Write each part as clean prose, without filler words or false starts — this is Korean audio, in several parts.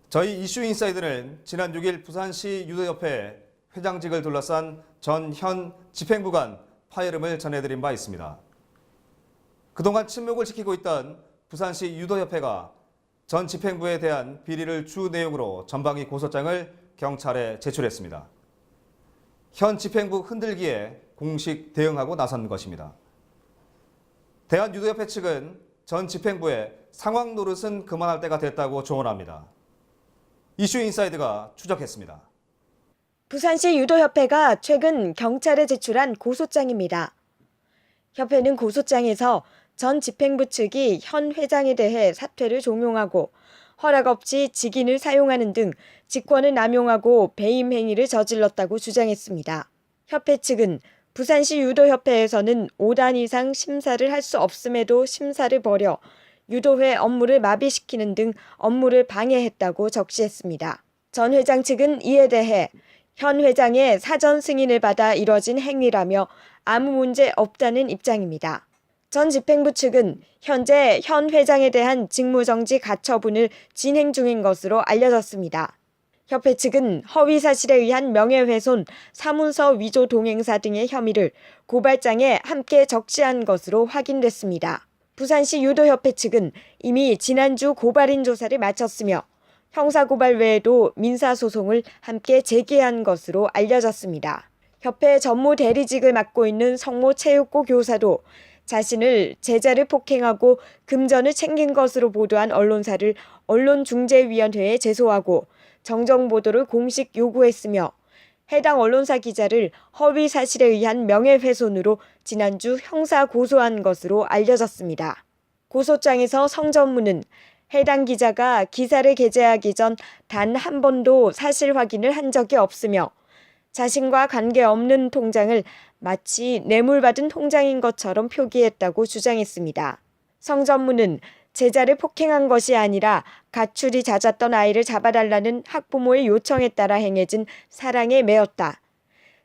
저희 이슈 인사이드는 지난 6일 부산시 유도협회 회장직을 둘러싼 전 현 집행부 간 파열음을 전해드린 바 있습니다. 그동안 침묵을 지키고 있던 부산시 유도협회가 전 집행부에 대한 비리를 주 내용으로 전방위 고소장을 경찰에 제출했습니다. 현 집행부 흔들기에 공식 대응하고 나선 것입니다. 대한유도협회 측은 전 집행부의 상황 노릇은 그만할 때가 됐다고 조언합니다. 이슈 인사이드가 추적했습니다. 부산시 유도협회가 최근 경찰에 제출한 고소장입니다. 협회는 고소장에서 전 집행부 측이 현 회장에 대해 사퇴를 종용하고 허락 없이 직인을 사용하는 등 직권을 남용하고 배임 행위를 저질렀다고 주장했습니다. 협회 측은 부산시 유도협회에서는 5단 이상 심사를 할 수 없음에도 심사를 벌여 유도회 업무를 마비시키는 등 업무를 방해했다고 적시했습니다. 전 회장 측은 이에 대해 현 회장의 사전 승인을 받아 이뤄진 행위라며 아무 문제 없다는 입장입니다. 전 집행부 측은 현재 현 회장에 대한 직무정지 가처분을 진행 중인 것으로 알려졌습니다. 협회 측은 허위사실에 의한 명예훼손, 사문서 위조 동행사 등의 혐의를 고발장에 함께 적시한 것으로 확인됐습니다. 부산시 유도협회 측은 이미 지난주 고발인 조사를 마쳤으며 형사고발 외에도 민사소송을 함께 제기한 것으로 알려졌습니다. 협회 전무 대리직을 맡고 있는 성모 체육고 교사도 자신을 제자를 폭행하고 금전을 챙긴 것으로 보도한 언론사를 언론중재위원회에 제소하고 정정보도를 공식 요구했으며 해당 언론사 기자를 허위사실에 의한 명예훼손으로 지난주 형사 고소한 것으로 알려졌습니다. 고소장에서 성 전무는 해당 기자가 기사를 게재하기 전 단 한 번도 사실 확인을 한 적이 없으며 자신과 관계없는 통장을 마치 뇌물받은 통장인 것처럼 표기했다고 주장했습니다. 성 전무는 제자를 폭행한 것이 아니라 가출이 잦았던 아이를 잡아달라는 학부모의 요청에 따라 행해진 사랑에 매였다.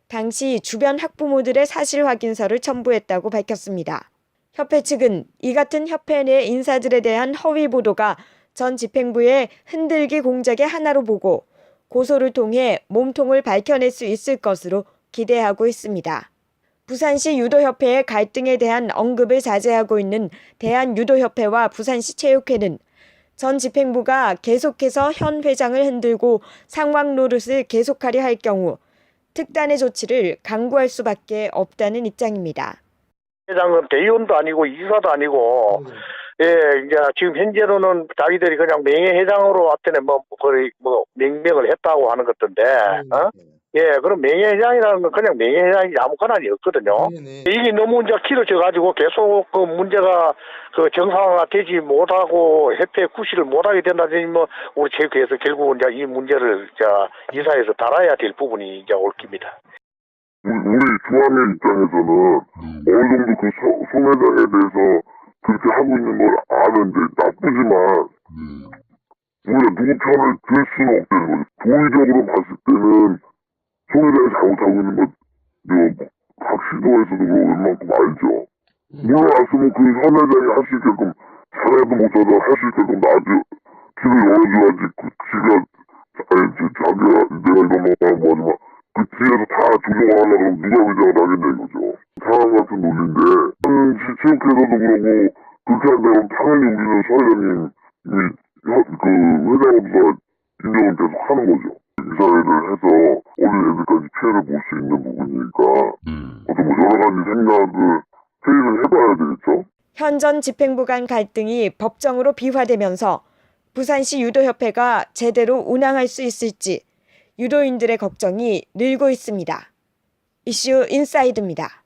당시 주변 학부모들의 사실 확인서를 첨부했다고 밝혔습니다. 협회 측은 이 같은 협회 내 인사들에 대한 허위 보도가 전 집행부의 흔들기 공작의 하나로 보고 고소를 통해 몸통을 밝혀낼 수 있을 것으로 기대하고 있습니다. 부산시 유도협회의 갈등에 대한 언급을 자제하고 있는 대한유도협회와 부산시 체육회는 전 집행부가 계속해서 현 회장을 흔들고 상황 노릇을 계속하려 할 경우 특단의 조치를 강구할 수밖에 없다는 입장입니다. 회장은 대의원도 아니고 이사도 아니고 이제 지금 현재로는 자기들이 그냥 명예회장으로 앞전에 거의 명명을 했다고 하는 것던데, 그럼 명예회장이라는 건 그냥 명예회장이 아무 권한이 없거든요. 이게 너무 이제 길어져가지고 계속 그 문제가 그 정상화가 되지 못하고 협회 구실을 못하게 된다더니 우리 체육회에서 결국은 이제 이 문제를 이사에서 달아야 될 부분이 이제 올 겁니다. 우리 중앙의 입장에서는 어느 정도 그 송 회장에 대해서 그렇게 하고 있는 걸 아는데 나쁘지만 우리가 누구 편을 들 수는 없다는 거죠. 도의적으로 봤을 때는 송 회장이 잘못하고 있는 것 각 시도에서도 그렇고 웬만큼 알죠. 물론 알수록 그 현 회장이 할 수 있게끔 잘해도 못하도 할 수 있게끔 나한테 길을 열어줘야지 자기가 내가 이런 거 하지만 그 뒤에서 다 조정을 하려고 하면 누가 회장을 하겠냐 이거죠. 사람 같은 논리인데 체육회에서도 그러고 그렇게 한다면 당연히 우리는 서 회장님이 그 회장으로서 인정을 계속 하는 거죠. 이사회를 해서 어린 애들까지 피해를 볼 수 있는 부분이니까 어떤 여러 가지 생각을 회의를 해봐야 되겠죠. 현 전 집행부 간 갈등이 법정으로 비화되면서 부산시 유도협회가 제대로 운항할 수 있을지 유도인들의 걱정이 늘고 있습니다. 이슈 인사이드입니다.